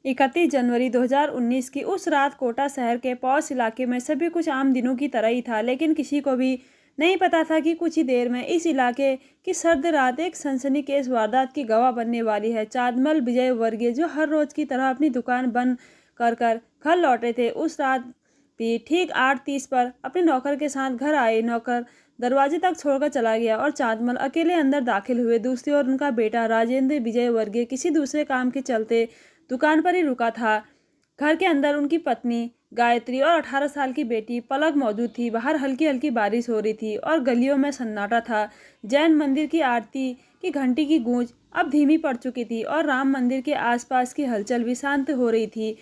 31 जनवरी 2019 की उस रात कोटा शहर के पॉश इलाके में सभी कुछ आम दिनों की तरह ही था, लेकिन किसी को भी नहीं पता था कि कुछ ही देर में इस इलाके की सर्द रात एक सनसनीखेज वारदात की गवाह बनने वाली है। चांदमल विजय वर्गीय, जो हर रोज की तरह अपनी दुकान बंद कर कर घर लौटे थे, उस रात भी ठीक 8:30 पर अपने नौकर के साथ घर आए। नौकर दरवाजे तक छोड़कर चला गया और चांदमल अकेले अंदर दाखिल हुए। दूसरी ओर उनका बेटा राजेंद्र विजय वर्गीय किसी दूसरे काम के चलते दुकान पर ही रुका था। घर के अंदर उनकी पत्नी गायत्री और 18 साल की बेटी पलक मौजूद थी। बाहर हल्की हल्की बारिश हो रही थी और गलियों में सन्नाटा था। जैन मंदिर की आरती की घंटी की गूंज अब धीमी पड़ चुकी थी और राम मंदिर के आसपास की हलचल भी शांत हो रही थी।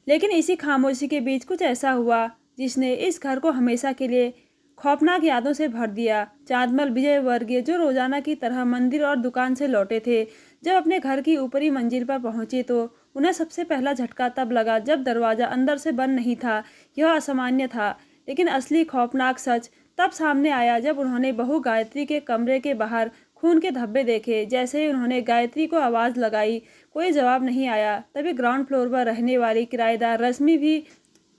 लेकिन इसी खामोशी के बीच कुछ ऐसा हुआ जिसने इस घर को हमेशा के लिए खौफनाक यादों से भर दिया। चांदमल विजय वर्गीय, जो रोजाना की तरह मंदिर और दुकान से लौटे थे, जब अपने घर की ऊपरी मंजिल पर पहुंचे तो उन्हें सबसे पहला झटका तब लगा जब दरवाजा अंदर से बंद नहीं था। यह असामान्य था, लेकिन असली खौफनाक सच तब सामने आया जब उन्होंने बहू गायत्री के कमरे के बाहर खून के धब्बे देखे। जैसे ही उन्होंने गायत्री को आवाज़ लगाई, कोई जवाब नहीं आया। तभी ग्राउंड फ्लोर पर रहने वाली किराएदार रश्मि भी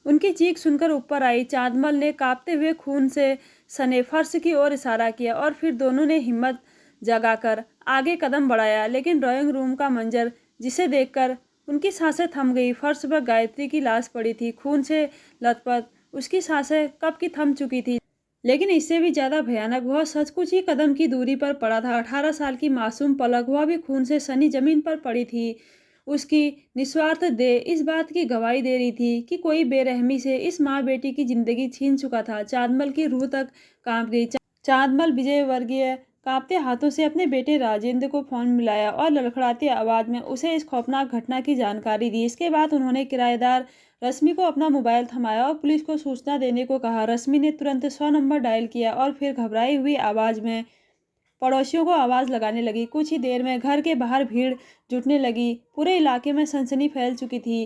उनकी चीख सुनकर ऊपर आई। चांदमल ने कांपते हुए खून से सने फर्श की ओर इशारा किया और फिर दोनों ने हिम्मत जगाकर आगे कदम बढ़ाया। लेकिन ड्राइंग रूम का मंजर, जिसे देखकर उनकी सांसें थम गई। फर्श पर गायत्री की लाश पड़ी थी, खून से लथपथ। उसकी सांसें कब की थम चुकी थी, लेकिन इससे भी ज्यादा भयानक वह सच कुछ ही कदम की दूरी पर पड़ा था। 18 साल की मासूम पलक, वह भी खून से सनी जमीन पर पड़ी थी। उसकी निस्वार्थ देह इस बात की गवाही दे रही थी कि कोई बेरहमी से इस माँ बेटी की जिंदगी छीन चुका था। चांदमल की रूह तक कांप गई। चांदमल विजय वर्गीय कांपते हाथों से अपने बेटे राजेंद्र को फोन मिलाया और लड़खड़ाती आवाज में उसे इस खौफनाक घटना की जानकारी दी। इसके बाद उन्होंने किराएदार रश्मि को अपना मोबाइल थमाया और पुलिस को सूचना देने को कहा। रश्मि ने तुरंत 100 नंबर डायल किया और फिर घबराई हुई आवाज में पड़ोसियों को आवाज लगाने लगी। कुछ ही देर में घर के बाहर भीड़ जुटने लगी। पूरे इलाके में सनसनी फैल चुकी थी।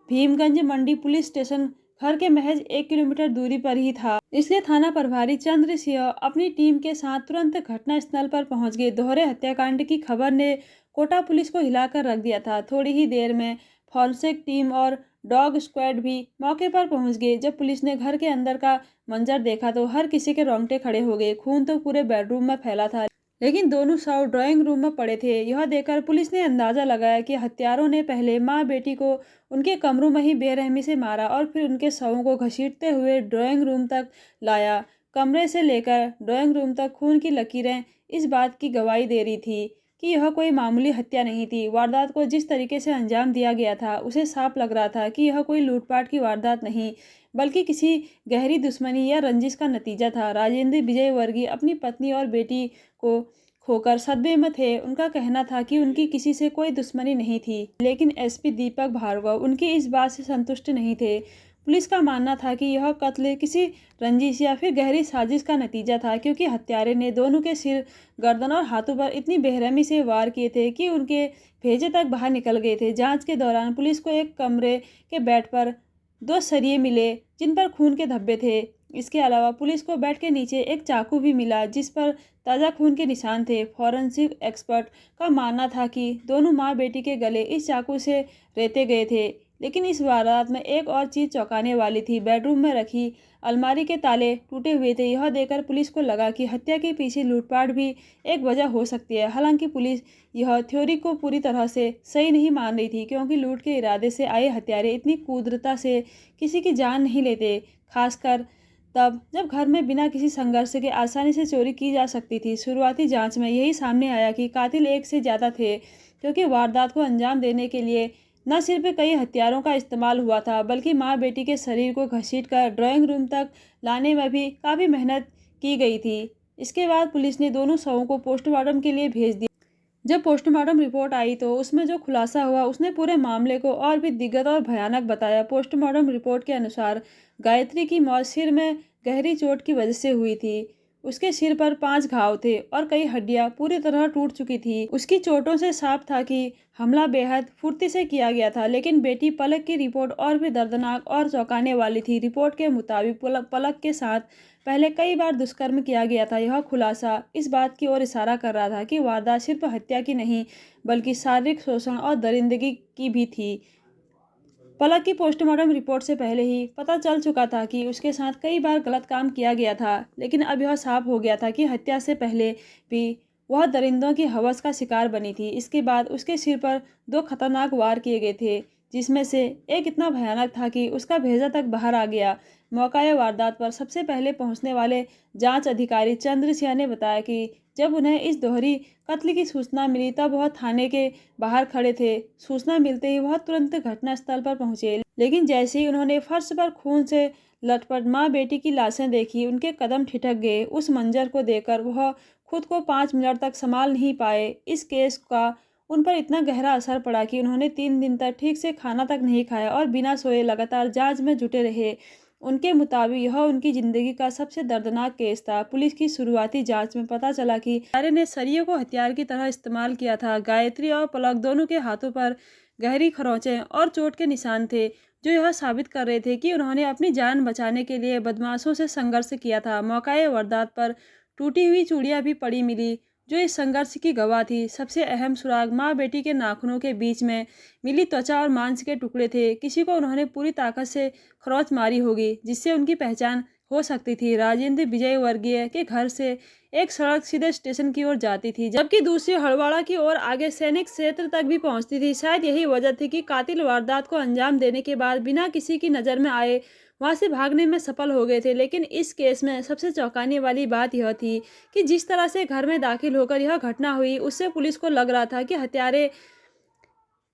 भीमगंज मंडी पुलिस स्टेशन घर के महज 1 किलोमीटर दूरी पर ही था, इसलिए थाना प्रभारी चंद्र सिंह अपनी टीम के साथ तुरंत घटना स्थल पर पहुंच गए। दोहरे हत्याकांड की खबर ने कोटा पुलिस को हिलाकर रख दिया था। थोड़ी ही देर में फॉरेंसिक टीम और डॉग स्क्वाड भी मौके पर पहुंच गए। जब पुलिस ने घर के अंदर का मंजर देखा तो हर किसी के रोंगटे खड़े हो गए। खून तो पूरे बेडरूम में फैला था, लेकिन दोनों शव ड्राइंग रूम में पड़े थे। यह देखकर पुलिस ने अंदाजा लगाया कि हत्यारों ने पहले मां बेटी को उनके कमरों में ही बेरहमी से मारा और फिर उनके शवों को घसीटते हुए ड्राइंग रूम तक लाया। कमरे से लेकर ड्राइंग रूम तक खून की लकीरें इस बात की गवाही दे रही थी कि यह कोई मामूली हत्या नहीं थी। वारदात को जिस तरीके से अंजाम दिया गया था, उसे साफ लग रहा था कि यह कोई लूटपाट की वारदात नहीं, बल्कि किसी गहरी दुश्मनी या रंजिश का नतीजा था। राजेंद्र विजय वर्गीय अपनी पत्नी और बेटी को खोकर सदमे में थे। उनका कहना था कि उनकी किसी से कोई दुश्मनी नहीं थी, लेकिन एसपी दीपक भार्गव उनकी इस बात से संतुष्ट नहीं थे। पुलिस का मानना था कि यह कत्ल किसी रंजिश या फिर गहरी साजिश का नतीजा था, क्योंकि हत्यारे ने दोनों के सिर, गर्दन और हाथों पर इतनी बेरहमी से वार किए थे कि उनके भेजे तक बाहर निकल गए थे। जांच के दौरान पुलिस को एक कमरे के बेड पर 2 सरिये मिले जिन पर खून के धब्बे थे। इसके अलावा पुलिस को बेड के नीचे एक चाकू भी मिला जिस पर ताज़ा खून के निशान थे। फॉरेंसिक एक्सपर्ट का मानना था कि दोनों माँ बेटी के गले इस चाकू से रेते गए थे। लेकिन इस वारदात में एक और चीज़ चौंकाने वाली थी। बेडरूम में रखी अलमारी के ताले टूटे हुए थे। यह देखकर पुलिस को लगा कि हत्या के पीछे लूटपाट भी एक वजह हो सकती है। हालांकि पुलिस यह थ्योरी को पूरी तरह से सही नहीं मान रही थी, क्योंकि लूट के इरादे से आए हत्यारे इतनी क्रूरता से किसी की जान नहीं लेते, खासकर तब जब घर में बिना किसी संघर्ष के आसानी से चोरी की जा सकती थी। शुरुआती जांच में यही सामने आया कि कातिल एक से ज़्यादा थे, क्योंकि वारदात को अंजाम देने के लिए न सिर्फ कई हथियारों का इस्तेमाल हुआ था, बल्कि मां बेटी के शरीर को घसीटकर ड्राइंग रूम तक लाने में भी काफ़ी मेहनत की गई थी। इसके बाद पुलिस ने दोनों शवों को पोस्टमार्टम के लिए भेज दिया। जब पोस्टमार्टम रिपोर्ट आई तो उसमें जो खुलासा हुआ उसने पूरे मामले को और भी दिग्गज और भयानक बताया। पोस्टमार्टम रिपोर्ट के अनुसार गायत्री की मौत सिर में गहरी चोट की वजह से हुई थी। उसके सिर पर 5 घाव थे और कई हड्डियां पूरी तरह टूट चुकी थी। उसकी चोटों से साफ था कि हमला बेहद फुर्ती से किया गया था। लेकिन बेटी पलक की रिपोर्ट और भी दर्दनाक और चौंकाने वाली थी। रिपोर्ट के मुताबिक पलक के साथ पहले कई बार दुष्कर्म किया गया था। यह खुलासा इस बात की ओर इशारा कर रहा था कि वारदात सिर्फ हत्या की नहीं, बल्कि शारीरिक शोषण और दरिंदगी की भी थी। पलक की पोस्टमार्टम रिपोर्ट से पहले ही पता चल चुका था कि उसके साथ कई बार गलत काम किया गया था, लेकिन अब यह साफ हो गया था कि हत्या से पहले भी वह दरिंदों की हवस का शिकार बनी थी। इसके बाद उसके सिर पर 2 खतरनाक वार किए गए थे, जिसमें से एक इतना भयानक था कि उसका भेजा तक बाहर आ गया। मौका वारदात पर सबसे पहले पहुंचने वाले जांच अधिकारी चंद्र सिंह ने बताया कि जब उन्हें इस दोहरी कत्ल की सूचना मिली तब वह थाने के बाहर खड़े थे। सूचना मिलते ही वह तुरंत घटनास्थल पर पहुंचे, लेकिन जैसे ही उन्होंने फर्श पर खून से लटपट माँ बेटी की लाशें देखी, उनके कदम ठिठक गए। उस मंजर को देखकर वह खुद को 5 मिनट तक संभाल नहीं पाए। इस केस का उन पर इतना गहरा असर पड़ा कि उन्होंने 3 दिन तक ठीक से खाना तक नहीं खाया और बिना सोए लगातार जांच में जुटे रहे। उनके मुताबिक यह उनकी जिंदगी का सबसे दर्दनाक केस था। पुलिस की शुरुआती जांच में पता चला कि हत्यारे ने सरिये को हथियार की तरह इस्तेमाल किया था। गायत्री और पलक दोनों के हाथों पर गहरी खरोंचें और चोट के निशान थे, जो यह साबित कर रहे थे कि उन्होंने अपनी जान बचाने के लिए बदमाशों से संघर्ष किया था। मौका वारदात पर टूटी हुई चूड़ियां भी पड़ी मिली, जो इस संघर्ष की गवाह थी। सबसे अहम सुराग माँ बेटी के नाखूनों के बीच में मिली त्वचा और मांस के टुकड़े थे। किसी को उन्होंने पूरी ताकत से खरोंच मारी होगी, जिससे उनकी पहचान हो सकती थी। राजेंद्र विजय वर्गीय के घर से एक सड़क सीधे स्टेशन की ओर जाती थी, जबकि दूसरी हड़वाड़ा की ओर आगे सैनिक क्षेत्र तक भी पहुंचती थी। शायद यही वजह थी कि कातिल वारदात को अंजाम देने के बाद बिना किसी की नज़र में आए वहां से भागने में सफल हो गए थे। लेकिन इस केस में सबसे चौंकाने वाली बात यह थी कि जिस तरह से घर में दाखिल होकर यह घटना हुई, उससे पुलिस को लग रहा था कि हत्यारे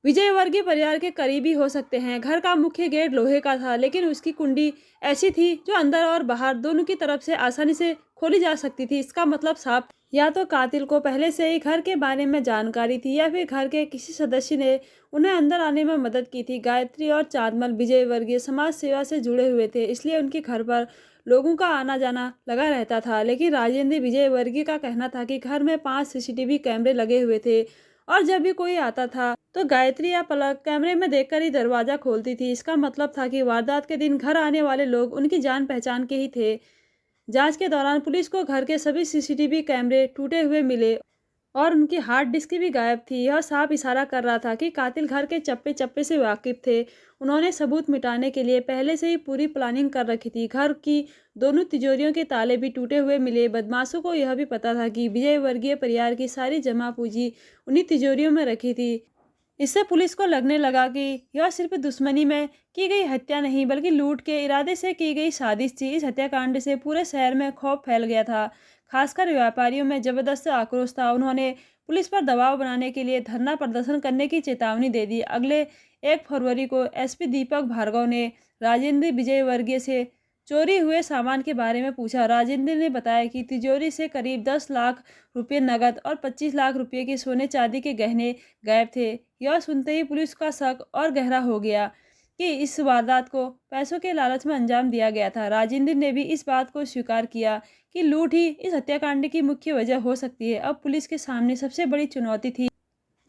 विजयवर्गीय परिवार के करीबी हो सकते हैं। घर का मुख्य गेट लोहे का था, लेकिन उसकी कुंडी ऐसी थी जो अंदर और बाहर दोनों की तरफ से आसानी से खोली जा सकती थी। इसका मतलब साफ, या तो कातिल को पहले से ही घर के बारे में जानकारी थी, या फिर घर के किसी सदस्य ने उन्हें अंदर आने में मदद की थी। गायत्री और चांदमल विजयवर्गीय समाज सेवा से जुड़े हुए थे, इसलिए उनके घर पर लोगों का आना जाना लगा रहता था। लेकिन राजेंद्र विजयवर्गीय का कहना था कि घर में 5 सीसीटीवी कैमरे लगे हुए थे, और जब भी कोई आता था तो गायत्री या पलक कैमरे में देखकर ही दरवाजा खोलती थी। इसका मतलब था कि वारदात के दिन घर आने वाले लोग उनकी जान पहचान के ही थे। जांच के दौरान पुलिस को घर के सभी सीसीटीवी कैमरे टूटे हुए मिले और उनकी हार्ड डिस्क भी गायब थी। यह साफ इशारा कर रहा था कि कातिल घर के चप्पे चप्पे से वाकिफ थे। उन्होंने सबूत मिटाने के लिए पहले से ही पूरी प्लानिंग कर रखी थी। घर की दोनों तिजोरियों के ताले भी टूटे हुए मिले। बदमाशों को यह भी पता था कि विजयवर्गीय परिवार की सारी जमा पूंजी उन्हीं तिजोरियों में रखी थी। इससे पुलिस को लगने लगा कि यह सिर्फ दुश्मनी में की गई हत्या नहीं, बल्कि लूट के इरादे से की गई साजिश थी। इस हत्याकांड से पूरे शहर में खौफ फैल गया था। खासकर व्यापारियों में जबरदस्त आक्रोश था। उन्होंने पुलिस पर दबाव बनाने के लिए धरना प्रदर्शन करने की चेतावनी दे दी। अगले 1 फरवरी को एसपी दीपक भार्गव ने राजेंद्र विजयवर्गीय से चोरी हुए सामान के बारे में पूछा। राजेंद्र ने बताया कि तिजोरी से करीब 10 लाख रुपए नकद और 25 लाख रुपए के सोने चांदी के गहने गायब थे। यह सुनते ही पुलिस का शक और गहरा हो गया कि इस वारदात को पैसों के लालच में अंजाम दिया गया था। राजेंद्र ने भी इस बात को स्वीकार किया कि लूट ही इस हत्याकांड की मुख्य वजह हो सकती है। अब पुलिस के सामने सबसे बड़ी चुनौती थी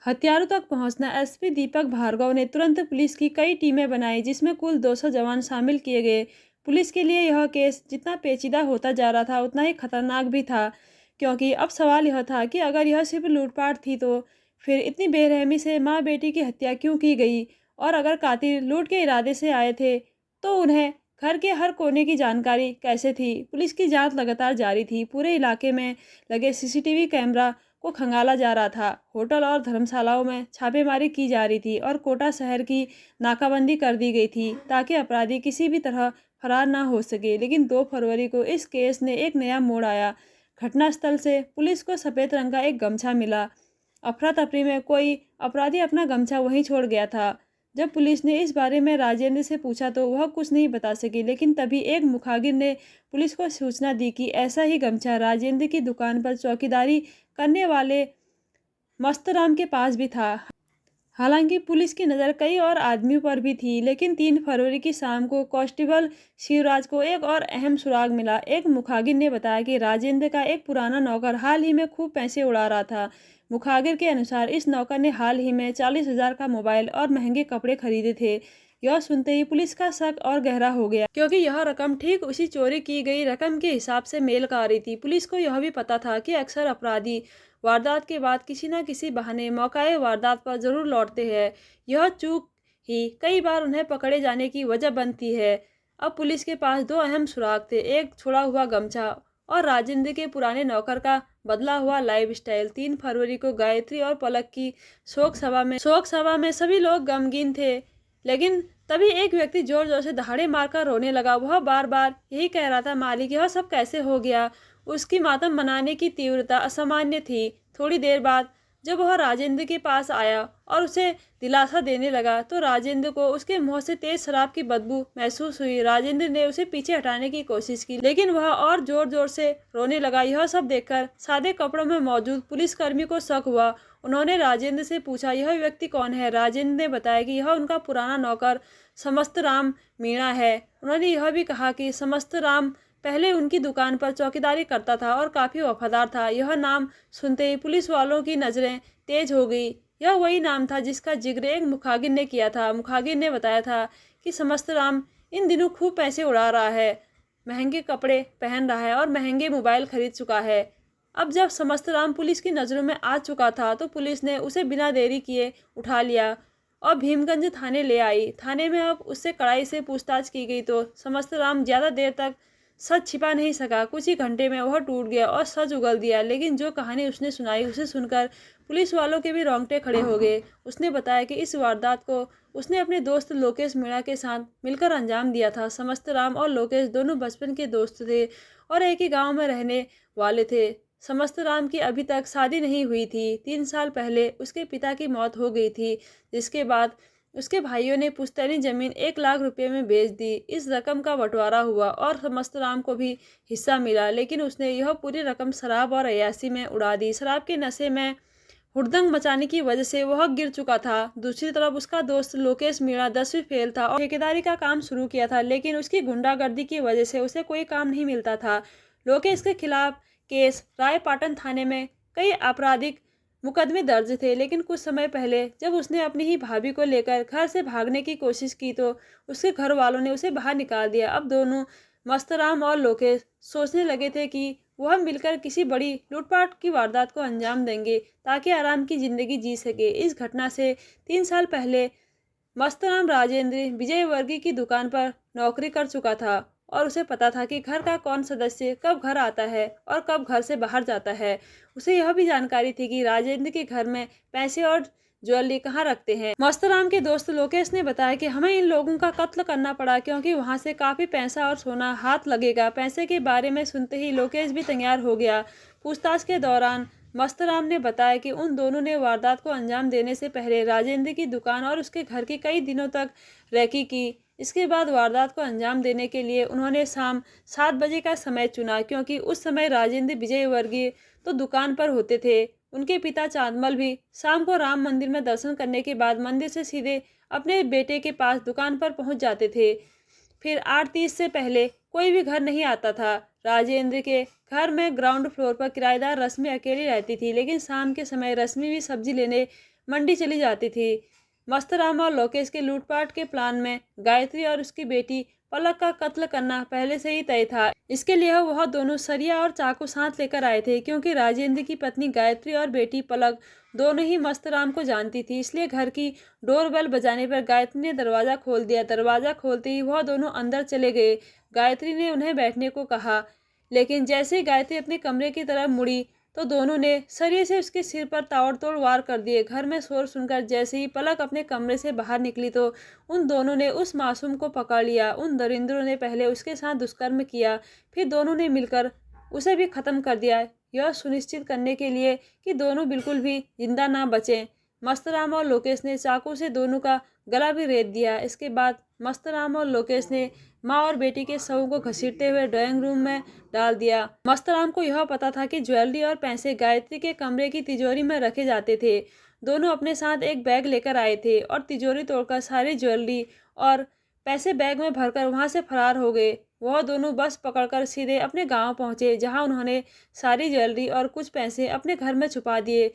हथियारों तक पहुंचना। एसपी दीपक भार्गव ने तुरंत पुलिस की कई टीमें बनाई, जिसमें कुल 200 जवान शामिल किए गए। पुलिस के लिए यह केस जितना पेचीदा होता जा रहा था, उतना ही खतरनाक भी था, क्योंकि अब सवाल यह था कि अगर यह सिर्फ लूटपाट थी तो फिर इतनी बेरहमी से माँ बेटी की हत्या क्यों की गई, और अगर कातिल लूट के इरादे से आए थे तो उन्हें घर के हर कोने की जानकारी कैसे थी। पुलिस की जांच लगातार जारी थी। पूरे इलाके में लगे सीसीटीवी कैमरा को खंगाला जा रहा था। होटल और धर्मशालाओं में छापेमारी की जा रही थी और कोटा शहर की नाकाबंदी कर दी गई थी, ताकि अपराधी किसी भी तरह फरार ना हो सके। लेकिन 2 फरवरी को इस केस ने एक नया मोड़ आया। घटनास्थल से पुलिस को सफ़ेद रंग का एक गमछा मिला। अफरा तफरी में कोई अपराधी अपना गमछा वहीं छोड़ गया था। जब पुलिस ने इस बारे में राजेंद्र से पूछा तो वह कुछ नहीं बता सकी, लेकिन तभी एक मुखागिर ने पुलिस को सूचना दी कि ऐसा ही गमछा राजेंद्र की दुकान पर चौकीदारी करने वाले मस्तराम के पास भी था। हालांकि पुलिस की नज़र कई और आदमियों पर भी थी, लेकिन 3 फरवरी की शाम को कांस्टेबल शिवराज को एक और अहम सुराग मिला। एक मुखागिर ने बताया कि राजेंद्र का एक पुराना नौकर हाल ही में खूब पैसे उड़ा रहा था। मुखागिर के अनुसार इस नौकर ने हाल ही में 40,000 का मोबाइल और महंगे कपड़े खरीदे थे। यह सुनते ही पुलिस का शक और गहरा हो गया, क्योंकि यह रकम ठीक उसी चोरी की गई रकम के हिसाब से मेल खा रही थी। पुलिस को यह भी पता था कि अक्सर अपराधी वारदात के बाद किसी न किसी बहाने मौकाए वारदात पर जरूर लौटते हैं। यह चूक ही कई बार उन्हें पकड़े जाने की वजह बनती है। अब पुलिस के पास दो अहम सुराग थे, एक छोड़ा हुआ गमछा और राजेंद्र के पुराने नौकर का बदला हुआ लाइफस्टाइल। 3 फरवरी को गायत्री और पलक की शोक सभा में सभी लोग गमगीन थे, लेकिन तभी एक व्यक्ति जोर जोर से दहाड़े मारकर रोने लगा। वह बार बार यही कह रहा था, मालिक यह सब कैसे हो गया। उसकी मातम मनाने की तीव्रता असामान्य थी। थोड़ी देर बाद जब वह राजेंद्र के पास आया और उसे दिलासा देने लगा तो राजेंद्र को उसके मुंह से तेज शराब की बदबू महसूस हुई। राजेंद्र ने उसे पीछे हटाने की कोशिश की, लेकिन वह और जोर जोर से रोने लगा। यह सब देखकर सादे कपड़ों में मौजूद पुलिसकर्मी को शक हुआ। उन्होंने राजेंद्र से पूछा, यह व्यक्ति कौन है। राजेंद्र ने बताया कि यह उनका पुराना नौकर समस्तराम मीणा है। उन्होंने यह भी कहा कि समस्तराम पहले उनकी दुकान पर चौकीदारी करता था और काफ़ी वफादार था। यह नाम सुनते ही पुलिस वालों की नज़रें तेज हो गई। यह वही नाम था जिसका जिक्र एक मुखागिर ने किया था। मुखागिर ने बताया था कि समस्तराम इन दिनों खूब पैसे उड़ा रहा है, महंगे कपड़े पहन रहा है और महंगे मोबाइल खरीद चुका है। अब जब समस्तराम पुलिस की नज़रों में आ चुका था तो पुलिस ने उसे बिना देरी किए उठा लिया और भीमगंज थाने ले आई। थाने में अब उससे कड़ाई से पूछताछ की गई तो समस्तराम ज़्यादा देर तक सच छिपा नहीं सका। कुछ ही घंटे में वह टूट गया और सच उगल दिया। लेकिन जो कहानी उसने सुनाई उसे सुनकर पुलिस वालों के भी रोंगटे खड़े हो गए। उसने बताया कि इस वारदात को उसने अपने दोस्त लोकेश मीणा के साथ मिलकर अंजाम दिया था। समस्तराम और लोकेश दोनों बचपन के दोस्त थे और एक ही गांव में रहने वाले थे। समस्तराम की अभी तक शादी नहीं हुई थी। 3 साल पहले उसके पिता की मौत हो गई थी, जिसके बाद उसके भाइयों ने पुश्तैनी जमीन 1 लाख रुपए में बेच दी। इस रकम का बंटवारा हुआ और समस्तराम को भी हिस्सा मिला, लेकिन उसने यह पूरी रकम शराब और अय्याशी में उड़ा दी। शराब के नशे में हुड़दंग मचाने की वजह से वह गिर चुका था। दूसरी तरफ उसका दोस्त लोकेश मीणा 10वीं फेल था और ठेकेदारी का काम शुरू किया था, लेकिन उसकी गुंडागर्दी की वजह से उसे कोई काम नहीं मिलता था। लोकेश के खिलाफ केस रायपाटन थाने में कई आपराधिक मुकदमे दर्ज थे, लेकिन कुछ समय पहले जब उसने अपनी ही भाभी को लेकर घर से भागने की कोशिश की तो उसके घर वालों ने उसे बाहर निकाल दिया। अब दोनों मस्तराम और लोकेश सोचने लगे थे कि वह मिलकर किसी बड़ी लूटपाट की वारदात को अंजाम देंगे ताकि आराम की जिंदगी जी सके। इस घटना से 3 साल पहले मस्तराम राजेंद्र विजयवर्गीय की दुकान पर नौकरी कर चुका था और उसे पता था कि घर का कौन सदस्य कब घर आता है और कब घर से बाहर जाता है। उसे यह भी जानकारी थी कि राजेंद्र के घर में पैसे और ज्वेलरी कहाँ रखते हैं। मस्तराम के दोस्त लोकेश ने बताया कि हमें इन लोगों का कत्ल करना पड़ा क्योंकि वहाँ से काफ़ी पैसा और सोना हाथ लगेगा। पैसे के बारे में सुनते ही लोकेश भी तैयार हो गया। पूछताछ के दौरान मस्तराम ने बताया कि उन दोनों ने वारदात को अंजाम देने से पहले राजेंद्र की दुकान और उसके घर की कई दिनों तक रेकी की। इसके बाद वारदात को अंजाम देने के लिए उन्होंने शाम 7 बजे का समय चुना, क्योंकि उस समय राजेंद्र विजयवर्गीय तो दुकान पर होते थे। उनके पिता चांदमल भी शाम को राम मंदिर में दर्शन करने के बाद मंदिर से सीधे अपने बेटे के पास दुकान पर पहुंच जाते थे। फिर 8:30 से पहले कोई भी घर नहीं आता था। राजेंद्र के घर में ग्राउंड फ्लोर पर किराएदार रश्मि अकेली रहती थी, लेकिन शाम के समय रश्मि भी सब्जी लेने मंडी चली जाती थी। मस्तराम और लोकेश के लूटपाट के प्लान में गायत्री और उसकी बेटी पलक का कत्ल करना पहले से ही तय था। इसके लिए वह दोनों सरिया और चाकू साथ लेकर आए थे, क्योंकि राजेंद्र की पत्नी गायत्री और बेटी पलक दोनों ही मस्तराम को जानती थी। इसलिए घर की डोरबेल बजाने पर गायत्री ने दरवाज़ा खोल दिया। दरवाज़ा खोलते ही वह दोनों अंदर चले गए। गायत्री ने उन्हें बैठने को कहा, लेकिन जैसे ही गायत्री अपने कमरे की तरफ मुड़ी तो दोनों ने सरिये से उसके सिर पर ताबड़तोड़ वार कर दिए। घर में शोर सुनकर जैसे ही पलक अपने कमरे से बाहर निकली तो उन दोनों ने उस मासूम को पकड़ लिया। उन दरिंदरों ने पहले उसके साथ दुष्कर्म किया, फिर दोनों ने मिलकर उसे भी ख़त्म कर दिया, यह सुनिश्चित करने के लिए कि दोनों बिल्कुल भी जिंदा ना बचें। मस्तराम और लोकेश ने चाकू से दोनों का गला भी रेत दिया। इसके बाद मस्तराम और लोकेश ने माँ और बेटी के शवों को घसीटते हुए ड्राइंग रूम में डाल दिया। मस्तराम को यह पता था कि ज्वेलरी और पैसे गायत्री के कमरे की तिजोरी में रखे जाते थे। दोनों अपने साथ एक बैग लेकर आए थे और तिजोरी तोड़कर सारी ज्वेलरी और पैसे बैग में भरकर वहां से फरार हो गए। वह दोनों बस पकड़कर सीधे अपने गांव पहुंचे, जहां उन्होंने सारी ज्वेलरी और कुछ पैसे अपने घर में छुपा दिए।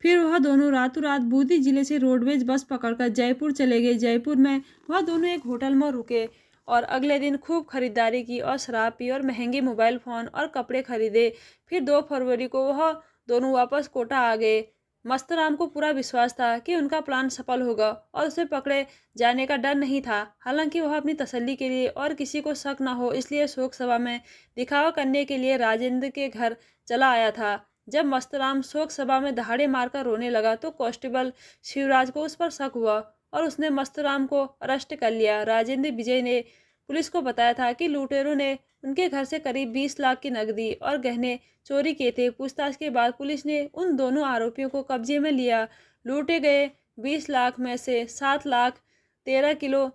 फिर वह दोनों रातों रात बूंदी जिले से रोडवेज बस पकड़कर जयपुर चले गए। जयपुर में वह दोनों एक होटल में रुके और अगले दिन खूब खरीदारी की और शराब पी और महंगे मोबाइल फ़ोन और कपड़े खरीदे। फिर 2 फरवरी को वह दोनों वापस कोटा आ गए। मस्तराम को पूरा विश्वास था कि उनका प्लान सफल होगा और उसे पकड़े जाने का डर नहीं था। हालांकि वह अपनी तसल्ली के लिए और किसी को शक न हो इसलिए शोक सभा में दिखावा करने के लिए राजेंद्र के घर चला आया था। जब मस्तराम शोक सभा में दहाड़े मारकर रोने लगा तो कांस्टेबल शिवराज को उस पर शक हुआ और उसने मस्तराम को अरेस्ट कर लिया। राजेंद्र विजय ने पुलिस को बताया था कि लुटेरों ने उनके घर से करीब 20 लाख की नकदी और गहने चोरी किए थे। पूछताछ के बाद पुलिस ने उन दोनों आरोपियों को कब्जे में लिया। लूटे गए 20 लाख में से 7 लाख 13 किलो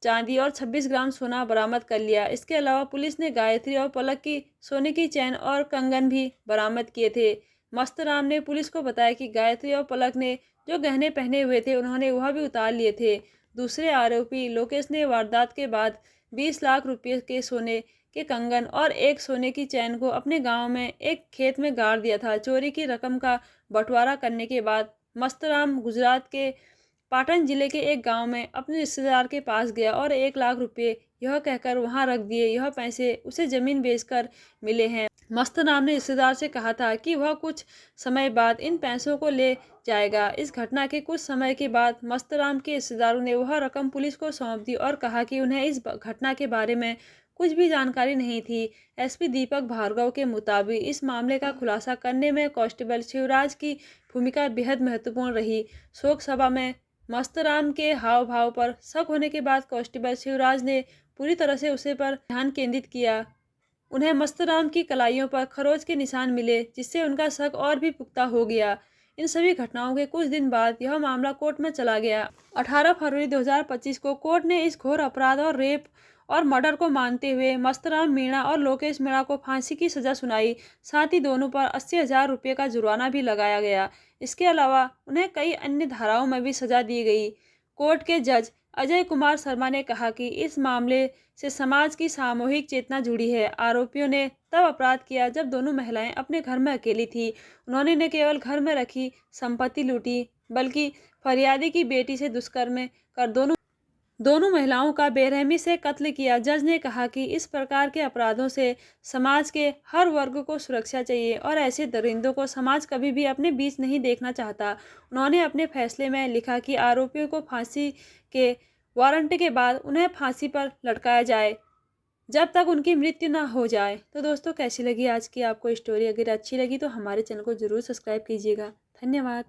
चांदी और 26 ग्राम सोना बरामद कर लिया। इसके अलावा पुलिस ने गायत्री और पलक की सोने की चैन और कंगन भी बरामद किए थे। मस्तराम ने पुलिस को बताया कि गायत्री और पलक ने जो गहने पहने हुए थे उन्होंने वह भी उतार लिए थे। दूसरे आरोपी लोकेश ने वारदात के बाद 20 लाख रुपये के सोने के कंगन और एक सोने की चैन को अपने गांव में एक खेत में गाड़ दिया था। चोरी की रकम का बंटवारा करने के बाद मस्तराम गुजरात के पाटन जिले के एक गांव में अपने रिश्तेदार के पास गया और 1 लाख रुपये यह कहकर वहां रख दिए। यह पैसे उसे जमीन बेचकर मिले हैं। मस्तराम ने रिश्तेदार से कहा था कि वह कुछ समय बाद इन पैसों को ले जाएगा। इस घटना के कुछ समय के बाद मस्तराम के रिश्तेदारों ने वह रकम पुलिस को सौंप दी और कहा कि उन्हें इस घटना के बारे में कुछ भी जानकारी नहीं थी। एसपी दीपक भार्गव के मुताबिक इस मामले का खुलासा करने में कांस्टेबल शिवराज की भूमिका बेहद महत्वपूर्ण रही। शोक सभा में मस्तराम के हाव भाव पर शक होने के बाद कांस्टेबल शिवराज ने पूरी तरह से उसे पर ध्यान केंद्रित किया। उन्हें मस्तराम की कलाइयों पर खरोच के निशान मिले जिससे उनका शक और भी पुख्ता हो गया। इन सभी घटनाओं के कुछ दिन बाद यह मामला कोर्ट में चला गया। 18 फरवरी 2025 को कोर्ट ने इस घोर अपराध और रेप और मर्डर को मानते हुए मस्तराम मीणा और लोकेश मीणा को फांसी की सजा सुनाई। साथ ही दोनों पर 80,000 रुपये का जुर्माना भी लगाया गया। इसके अलावा उन्हें कई अन्य धाराओं में भी सजा दी गई। कोर्ट के जज अजय कुमार शर्मा ने कहा कि इस मामले से समाज की सामूहिक चेतना जुड़ी है। आरोपियों ने तब अपराध किया जब दोनों महिलाएं अपने घर में अकेली थी। उन्होंने न केवल घर में रखी संपत्ति लूटी बल्कि फरियादी की बेटी से दुष्कर्म कर दोनों महिलाओं का बेरहमी से कत्ल किया। जज ने कहा कि इस प्रकार के अपराधों से समाज के हर वर्ग को सुरक्षा चाहिए और ऐसे दरिंदों को समाज कभी भी अपने बीच नहीं देखना चाहता। उन्होंने अपने फैसले में लिखा कि आरोपियों को फांसी के वारंट के बाद उन्हें फांसी पर लटकाया जाए जब तक उनकी मृत्यु ना हो जाए। तो दोस्तों, कैसी लगी आज की आपको स्टोरी? अगर अच्छी लगी तो हमारे चैनल को ज़रूर सब्सक्राइब कीजिएगा। धन्यवाद।